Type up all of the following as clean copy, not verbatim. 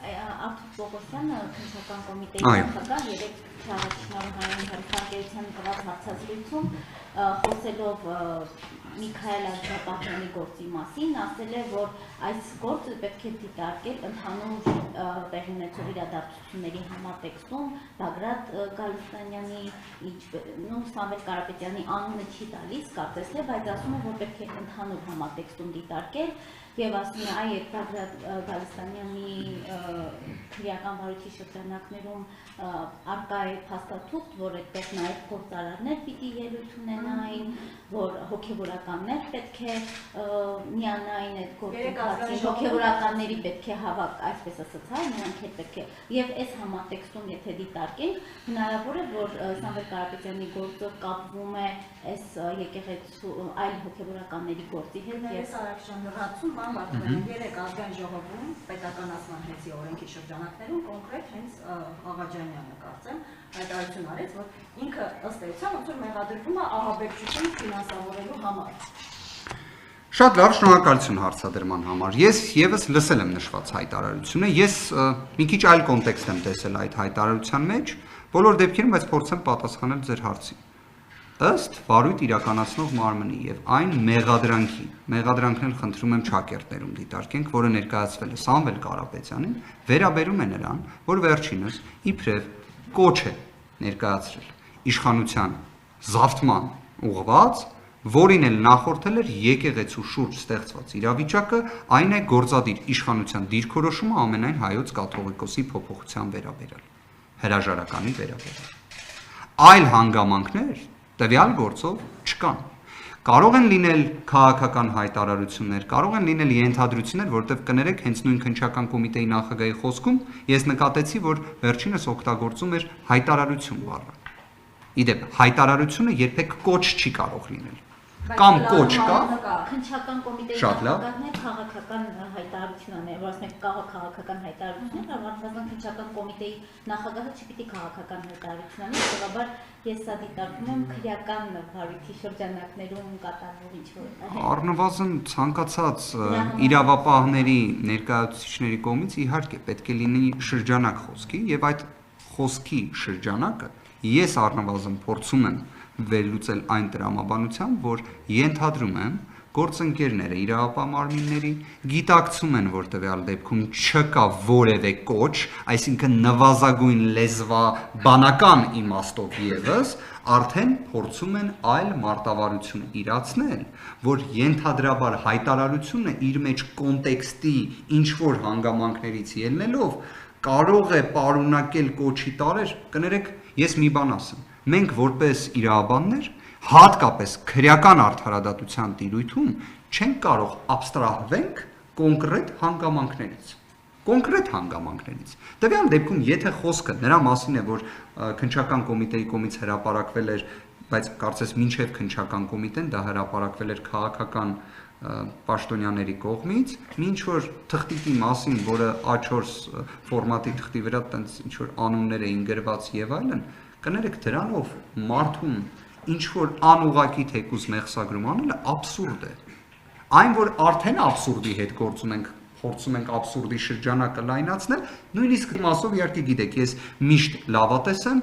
Արթուր Պողոսյանը քննչական կոմիտեի նախագահ երեք Շնորհայրենի հերթագերության տված հարցազրույցում խոսելով Միքայել Ազգապահյանի գործի մասին ասել է, որ այս գործը պետք է դիտարկել ընդհանուր տեղի ունեցող իրադարձությունների համատեքստում Բագրատ Գալստանյանի, Սամվել Կարապետյանի անունը չի տալիս, կարծես թե, բայց ասում է, որ պետք է ընդհանուր համատեքստում դիտարկել եւ ասում է, այ Բագրատ Գալստանյանի քրեական վարույթի շրջանակներում արկա է փաստաթուղթ, որ այդտեղ նաեւ գործարարներ պիտի ելույթ ունենային, որ հոգեվորականներ պետք է միանային այդ գործընթացին, հոգեվորականների պետք է հավաք, այսպես ասած, հայ, նրանք էլ պետք է եւ այս համատեքստում եթե դիտարկենք, հնարավոր է, որ Սամվել Կարապետյանի գործը կապվում է այս եկեղեցու այլ հոգեվորականների գործի հետ եւ Արաքշյան լրացում բան վարդան երեք ազգային ժողովում պետականացման հեցի օրենքի շրջանակներում կոնկրետ հենց Աղաջանյանը կարծեմ հայտարարություն արեց, որ ինքը ըստ էության ոնց որ մեղադրվում է ահաբեկչություն ֆինանսավորելու համար։ Շատ լավ, շնորհակալություն հարցադրման համար։ Ես եւս լսել եմ նշված հայտարարությունը, ես մի քիչ այլ կոնտեքստ եմ տեսել այդ հայտարարության մեջ, բոլոր դեպքերում բայց փորձեմ պատասխանել ձեր հարցին։ Ըստ վարույթ իրականացնող մարմնի եւ այն մեղադրանքն էլ խնդրում եմ ճակերտներում դիտարկենք, որը ներկայացվել է Սամվել Կարապետյանին, վերաբերում է նրան, որ վերջինս իբրև կոչ է ներկայացրել իշխանության զավթման ուղղված, որին էլ նախորդել էր եկեղեցու շուրջ ստեղծված իրավիճակը, այն է գործադիր իշխանության դիրքորոշումը ամենայն հայոց կաթողիկոսի փոփոխության վերաբերյալ, հրաժարականի վերաբերյալ։ Այլ հանգամանքներ տվյալ գործով չկան։ Կարող են լինել քաղաքական հայտարարություններ, կարող են լինել ենթադրություններ, որտեղ կներեք հենց նույն քննչական կոմիտեի նախագահի խոսքում ես նկատեցի, որ վերջինս օգտագործում էր հայտարարություն բառը։ Իդեպ հայտարարությունը երբեք կոչ չի կարող լինել։ Կամ կոչ կա քննչական կոմիտեի նախագահն է քաղաքական հայտարարություն է, որ ասենք քաղաքական հայտարարություն է, առնվազն քննչական կոմիտեի նախագահը չպիտի քաղաքական հայտարարություն անի, հետևաբար ես սա դիտարկում եմ քրեական վարույթի շրջանակներում կատարվող ինչ-որ։ Առնվազն ցանկացած իրավապահների ներկայացուցիչների կողմից իհարկե պետք է լինի շրջանակ խոսքի եւ այդ խոսքի շրջանակը ես առնվազն փորձում եմ վերլուծել այն տրամաբանությամբ, որ ենթադրում եմ գործընկերները իրավապահ մարմինների գիտակցում են, որ տվյալ դեպքում չկա որևէ կոչ, այսինքն նվազագույն լեզվաբանական իմաստով եւս արդեն փորձում են այլ մարտավարություն իրացնել, որ ենթադրաբար հայտարարությունը իր մեջ կոնտեքստի ինչ որ հանգամանքներից ելնելով կարող է պարունակել կոչի տարեր, կներեք, ես մի բան ասեմ, մենք որպես իրավաբաններ, հատկապես քրեական արդարադատության տիրույթում չենք կարող абստրահվենք կոնկրետ հանգամանքներից։ Տվյալ դեպքում, եթե խոսքը նրա մասին է, որ քննչական կոմիտեի կողմից հրապարակվել էր, բայց կարծես մինչև քննչական կոմիտեն դա հրապարակվել էր քաղաքական պաշտոնյաների կողմից, ինչ որ թղթիկի մասին, որը A4 ֆորմատի թղթի վրա տենց ինչ որ անուններ էին գրված եւ այլն, կներեք դրանով մարդուն ինչ որ անուղակի թեկուզ մեղսագրում անելը աբսուրդ է։ Այն որ արդեն աբսուրդի հետ գործ ունենք, փորձում ենք աբսուրդի շրջանակը լայնացնել, նույնիսկ մասով իհարկե գիտեք, ես միշտ լավատես եմ,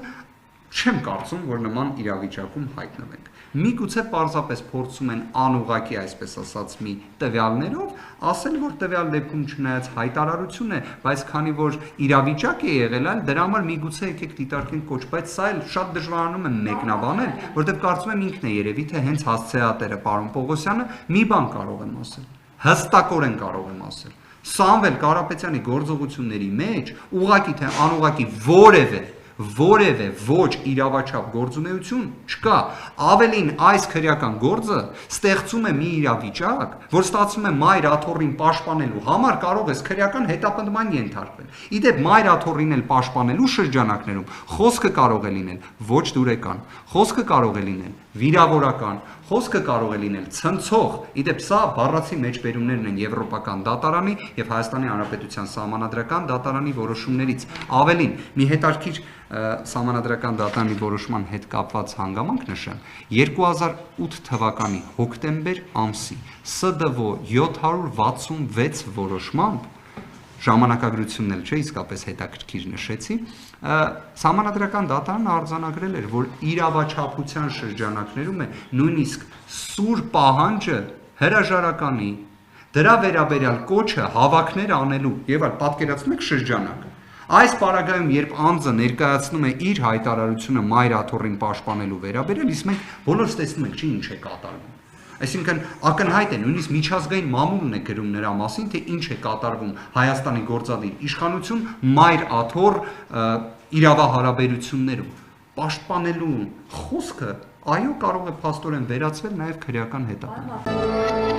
չեմ կարծում, որ նման իրավիճակում հայտնվենք։ Միգուցե պարզապես փորձում են անուղակի, այսպես ասած, մի տվյալներով ասել, որ տվյալ դեպքում չնայած հայտարարություն է, բայց քանի որ իրավիճակ է եղել, այլ դրա համար միգուցե եկեք դիտարկենք կոչ, բայց սա էլ շատ դժվարանում եմ մեկնաբանել, որտեղ կարծում եմ ինքն է երևի թե հենց հասցեատերը պարոն Պողոսյանը մի բան կարող եմ ասել, հստակորեն կարող եմ ասել։ Սամվել Կարապետյանի գործողությունների մեջ ուղղակի թե անուղղակի որևէ ոչ իրավաչափ գործունեություն չկա, ավելին այս քրեական գործը ստեղծում է մի իրավիճակ, որ ստացվում է մայր աթոռին պաշտպանելու համար կարող ես քրեական հետապնդման ենթարկվել։ Իդեպ մայր աթոռին էլ պաշտպանելու շրջանակներում խոսքը կարող է լինել ոչ դուրեկան, խոսքը կարող է լինել վիրավորական, խոսքը կարող է լինել ցնցող, իդեպ սա բառացի մեջբերումներն են Եվրոպական դատարանի եւ Հայաստանի Հանրապետության Սահմանադրական դատարանի որոշումներից։ Ավելին, մի հետաքրքիր Սահմանադրական դատարանի որոշման հետ կապված հանգամանք նշեմ, 2008 թվականի հոկտեմբեր ամսի ՍԴՎ 766 որոշմամբ ժամանակագրությունն էլ չէ, իսկապես հետաքրքիր նշեցի, Սահմանադրական դատարանը արձանագրել էր, որ իրավաչափության շրջանակներում է նույնիսկ սուր պահանջը հրաժարականի, դրա վերաբերյալ կոչը հավաքներ անելու եւ այլ, պատկերացնեք շրջանակը։ Այս պարագայում, երբ անձը ներկայացնում է իր հայտարարությունը մայր աթոռին պաշտպանելու վերաբերյալ, իսկ մենք բոլորս տեսնում ենք, ինչ է կատարվում։ Այսինքն ակնհայտ է, նույնիսկ միջազգային մամուլն է գրում նրա մասին, թե ինչ է կատարվում Հայաստանի գործադիր իշխանություն մայր աթոռ իրավահարաբերություններում։ Պաշտպանելու խոսքը, այո, կարող է փաստորեն վերածվել նաև քրեական հետապնդում։